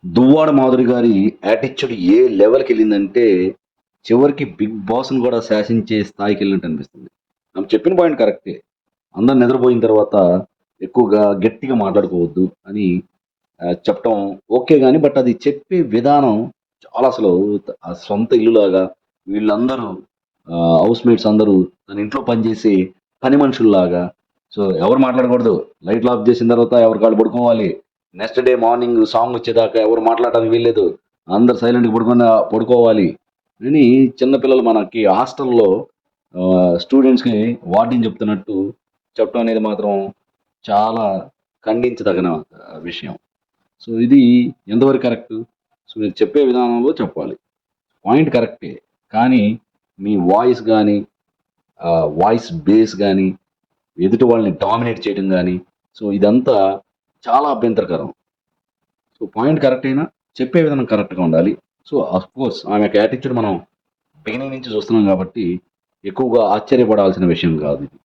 దువ్వాడ మాధురి గారి యాటిట్యూడ్ ఏ లెవెల్‌కి వెళ్ళిందంటే, చివరికి 'బిగ్ బాస్'ని కూడా శాసించే స్థాయికి వెళ్ళినట్టు అనిపిస్తుంది. ఆమె చెప్పిన పాయింట్ కరెక్టే. అందరూ నిద్రపోయిన తర్వాత ఎక్కువగా గట్టిగా మాట్లాడుకోవద్దు అని చెప్పటం ఓకే గాని, బట్ అది చెప్పే విధానం చాలా అసలు సొంత ఇల్లులాగా వీళ్ళందరూ హౌస్ మేట్స్ అందరూ తన ఇంట్లో పనిచేసే పని మనుషుల్లాగా, సో ఎవరు మాట్లాడకూడదు. లైట్లు ఆఫ్ చేసిన తర్వాత ఎవరికి వాళ్ళు పడుకోవాలి. నెక్స్ట్ డే మార్నింగ్ సాంగ్ వచ్చేదాకా ఎవరు మాట్లాడటానికి వీల్లేదు. అందరూ సైలెంట్‌గా పడుకోవాలి అని చిన్న పిల్లలు మనకి హాస్టల్‌లో స్టూడెంట్స్‌కి వార్డెన్ చెప్తున్నట్టు చెప్పడం అనేది మాత్రం చాలా ఖండించదగిన విషయం. సో, ఇది ఎంతవరకు కరెక్టు? సో, మీరు చెప్పే విధానంలో చెప్పాలి. పాయింట్ కరెక్టే. కానీ మీ వాయిస్ గాని, వాయిస్ బేస్ గాని, ఎదుటి వాళ్ళని డామినేట్ చేయడం గాని, సో, ఇదంతా చాలా అభ్యంతరకరం. సో, పాయింట్ కరెక్ట్ అయినా చెప్పే విధానం కరెక్ట్‌గా ఉండాలి. సో, ఆఫ్‌కోర్స్ ఆమె యొక్క యాటిట్యూడ్ మనం బిగినింగ్ నుంచి చూస్తున్నాం కాబట్టి ఎక్కువగా ఆశ్చర్యపడాల్సిన విషయం కాదు ఇది.